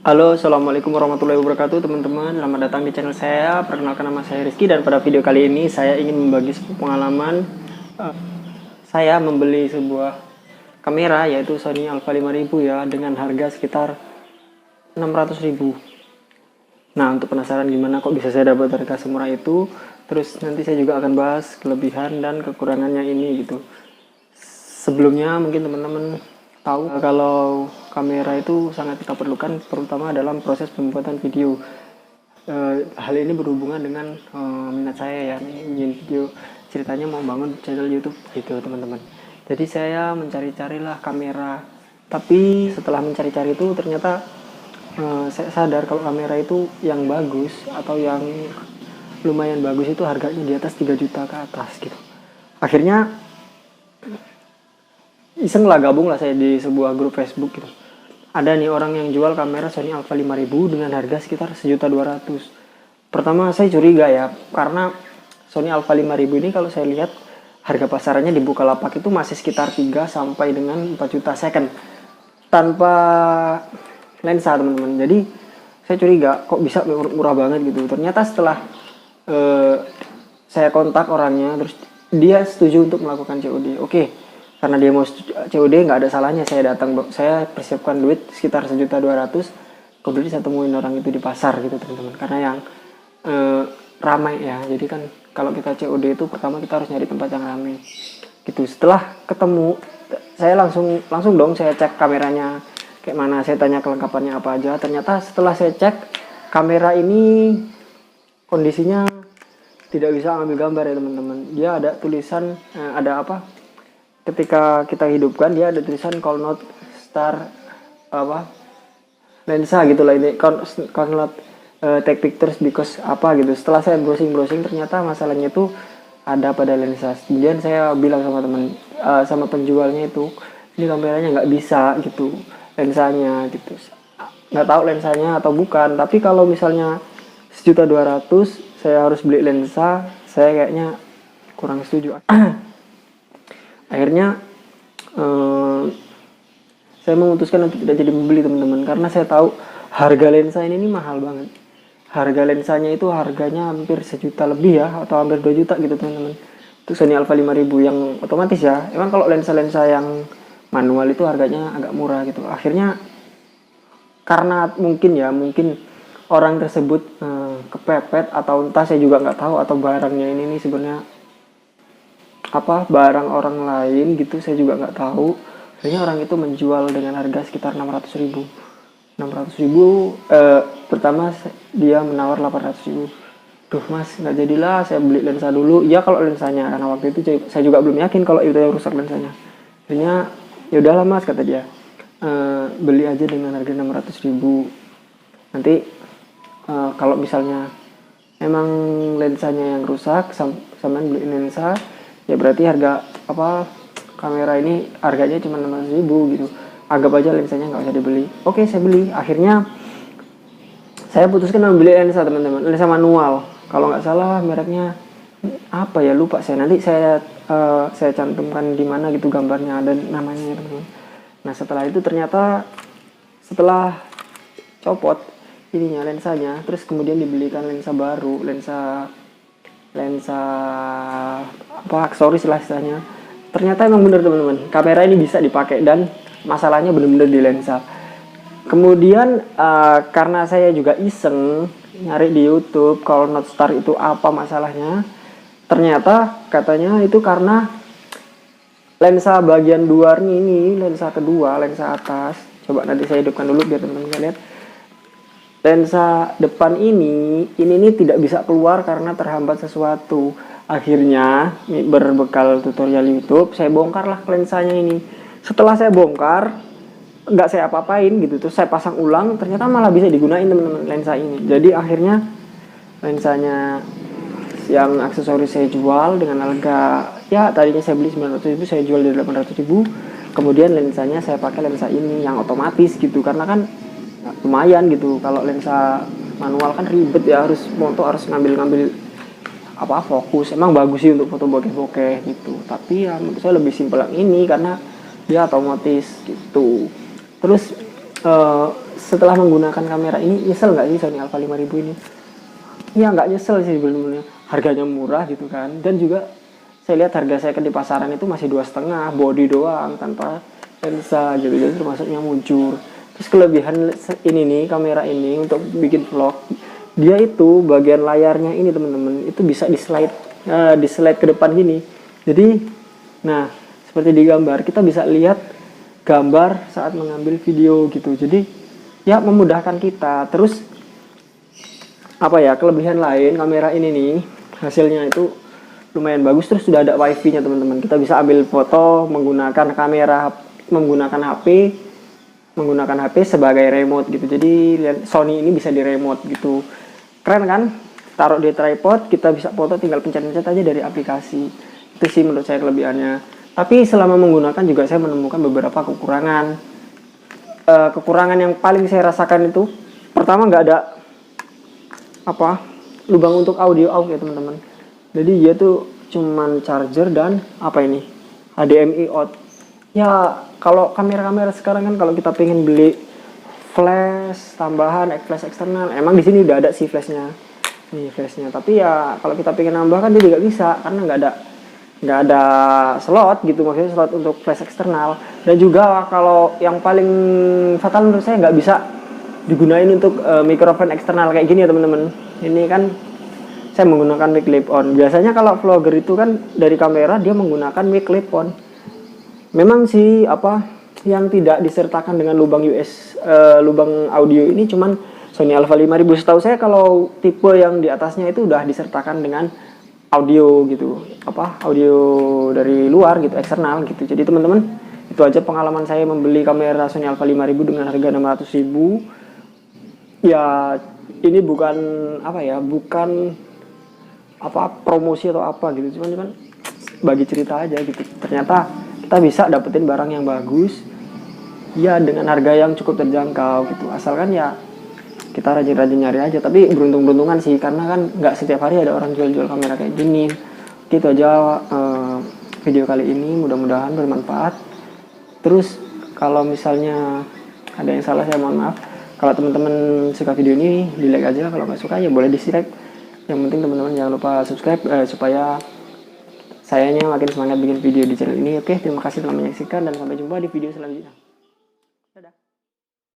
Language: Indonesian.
Halo, assalamualaikum warahmatullahi wabarakatuh teman-teman. Selamat datang di channel saya. Perkenalkan, nama saya Rizky dan pada video kali ini saya ingin membagi sebuah pengalaman. Saya membeli sebuah kamera yaitu Sony Alpha 5000 ya, dengan harga sekitar 600.000. Nah, untuk penasaran gimana kok bisa saya dapat harga semurah itu, terus nanti saya juga akan bahas kelebihan dan kekurangannya ini gitu. Sebelumnya mungkin teman-teman tahu kalau kamera itu sangat kita perlukan, terutama dalam proses pembuatan video. Hal ini berhubungan dengan minat saya ya, ingin video, ceritanya mau bangun channel YouTube gitu teman-teman. Jadi saya mencari-carilah kamera, tapi setelah mencari-cari itu ternyata saya sadar kalau kamera itu yang bagus atau yang lumayan bagus itu harganya di atas 3 juta ke atas gitu. Akhirnya iseng lah, gabung lah saya di sebuah grup Facebook gitu. Ada nih orang yang jual kamera Sony Alpha 5000 dengan harga sekitar 1.200.000. Pertama saya curiga ya, karena Sony Alpha 5000 ini kalau saya lihat harga pasarannya di Bukalapak itu masih sekitar 3 sampai dengan 4 juta second tanpa lensa teman-teman. Jadi saya curiga kok bisa murah banget gitu. Ternyata setelah saya kontak orangnya, terus dia setuju untuk melakukan COD. Oke, karena dia mau COD, nggak ada salahnya saya datang. Saya persiapkan duit sekitar 1.200.000, kemudian saya temuin orang itu di pasar gitu teman-teman, karena yang ramai ya. Jadi kan kalau kita COD itu pertama kita harus nyari tempat yang ramai gitu. Setelah ketemu, saya langsung dong saya cek kameranya kayak mana, saya tanya kelengkapannya apa aja. Ternyata setelah saya cek, kamera ini kondisinya tidak bisa ambil gambar ya teman-teman. Dia ada tulisan ada apa, ketika kita hidupkan dia ada tulisan call not star apa lensa gitu lah, ini call not take pictures because apa gitu. Setelah saya browsing ternyata masalahnya itu ada pada lensa. Kemudian saya bilang sama sama penjualnya itu, ini kameranya nggak bisa gitu, lensanya gitu. Nggak tahu lensanya atau bukan, tapi kalau misalnya 1.200.000 saya harus beli lensa, saya kayaknya kurang setuju. Akhirnya saya memutuskan untuk tidak jadi membeli teman-teman, karena saya tahu harga lensa ini mahal banget. Harga lensanya itu harganya hampir 1 juta lebih ya, atau hampir 2 juta gitu teman-teman. Itu Sony Alpha 5000 yang otomatis ya. Emang kalau lensa-lensa yang manual itu harganya agak murah gitu. Akhirnya karena mungkin orang tersebut kepepet, atau entah saya juga nggak tahu, atau barangnya ini sebenarnya apa, barang orang lain gitu, saya juga nggak tahu. Akhirnya orang itu menjual dengan harga sekitar 600.000. Pertama dia menawar 800.000. Duh mas, nggak jadilah, saya beli lensa dulu ya kalau lensanya, karena waktu itu saya juga belum yakin kalau itu yang rusak lensanya. Akhirnya ya udahlah mas, kata dia, beli aja dengan harga 600.000. Nanti kalau misalnya emang lensanya yang rusak, sampean beli lensa, ya berarti harga apa kamera ini harganya cuma 600.000 gitu. Anggap aja lensanya nggak usah dibeli. Oke, saya beli. Akhirnya saya putuskan membeli lensa teman-teman, lensa manual. Kalau nggak salah mereknya apa ya, lupa saya. Nanti saya cantumkan di mana gitu gambarnya dan namanya teman-teman. Nah setelah itu ternyata setelah copot ininya lensanya, terus kemudian dibelikan lensa baru, lensa apa, aksesoris lah istilahnya. Ternyata emang bener teman-teman, kamera ini bisa dipakai dan masalahnya bener-bener di lensa. Kemudian karena saya juga iseng nyari di YouTube call not star itu apa masalahnya, ternyata katanya itu karena lensa bagian luarnya ini, lensa kedua, lensa atas. Coba nanti saya hidupkan dulu biar teman-teman bisa lihat. Lensa depan ini tidak bisa keluar karena terhambat sesuatu. Akhirnya berbekal tutorial YouTube saya bongkarlah lensanya ini. Setelah saya bongkar, nggak saya apa-apain gitu, terus saya pasang ulang, ternyata malah bisa digunain teman-teman lensa ini. Jadi akhirnya lensanya yang aksesoris saya jual dengan harga, ya tadinya saya beli 900.000, saya jual di 800.000. Kemudian lensanya saya pakai lensa ini yang otomatis gitu, karena kan lumayan gitu. Kalau lensa manual kan ribet ya, harus harus ngambil apa fokus. Emang bagus sih untuk foto bokeh-bokeh gitu, tapi ya menurut saya lebih simpel yang ini karena dia otomatis gitu. Terus setelah menggunakan kamera ini nyesel nggak sih Sony Alpha 5000 ini? Ya nggak nyesel sih sebenarnya, harganya murah gitu kan, dan juga saya lihat harga second di pasaran itu masih 2,5, body doang tanpa lensa gitu, jadi termasuknya muncul. Terus kelebihan ini nih, kamera ini untuk bikin vlog, dia itu bagian layarnya ini teman-teman itu bisa di slide ke depan gini. Jadi nah seperti di gambar kita bisa lihat gambar saat mengambil video gitu, jadi ya memudahkan kita. Terus apa ya, kelebihan lain kamera ini nih, hasilnya itu lumayan bagus. Terus sudah ada wifi-nya teman-teman, kita bisa ambil foto menggunakan kamera, menggunakan HP sebagai remote gitu. Jadi Sony ini bisa di remote gitu, keren kan? Taruh di tripod, kita bisa foto tinggal pencet-pencet aja dari aplikasi. Itu sih menurut saya kelebihannya. Tapi selama menggunakan juga saya menemukan beberapa kekurangan. Kekurangan yang paling saya rasakan itu, pertama nggak ada lubang untuk audio out ya teman-teman. Jadi dia tuh cuman charger dan HDMI out. Ya kalau kamera-kamera sekarang kan, kalau kita pengen beli flash tambahan, flash eksternal, emang di sini udah ada sih flashnya, nih flashnya. Tapi ya kalau kita pengen nambah kan dia juga bisa, karena nggak ada slot gitu, maksudnya slot untuk flash eksternal. Dan juga kalau yang paling fatal menurut saya, nggak bisa digunain untuk mikrofon eksternal kayak gini ya teman-teman. Ini kan saya menggunakan mic clip on. Biasanya kalau vlogger itu kan dari kamera dia menggunakan mic clip on. Memang sih yang tidak disertakan dengan lubang lubang audio ini cuman Sony Alpha 5000. Setahu saya kalau tipe yang di atasnya itu udah disertakan dengan audio gitu, audio dari luar gitu, eksternal gitu. Jadi teman-teman, itu aja pengalaman saya membeli kamera Sony Alpha 5000 dengan harga 600.000. Ya ini bukan promosi atau gitu, cuman bagi cerita aja gitu. Ternyata kita bisa dapetin barang yang bagus ya dengan harga yang cukup terjangkau gitu, asalkan ya kita rajin-rajin nyari aja. Tapi beruntung-beruntungan sih, karena kan nggak setiap hari ada orang jual-jual kamera kayak gini. Itu aja video kali ini, mudah-mudahan bermanfaat. Terus kalau misalnya ada yang salah saya mohon maaf. Kalau teman-teman suka video ini, di like aja. Kalau nggak suka ya boleh dislike. Yang penting teman-teman jangan lupa subscribe supaya sayanya makin semangat bikin video di channel ini. Oke, terima kasih telah menyaksikan dan sampai jumpa di video selanjutnya.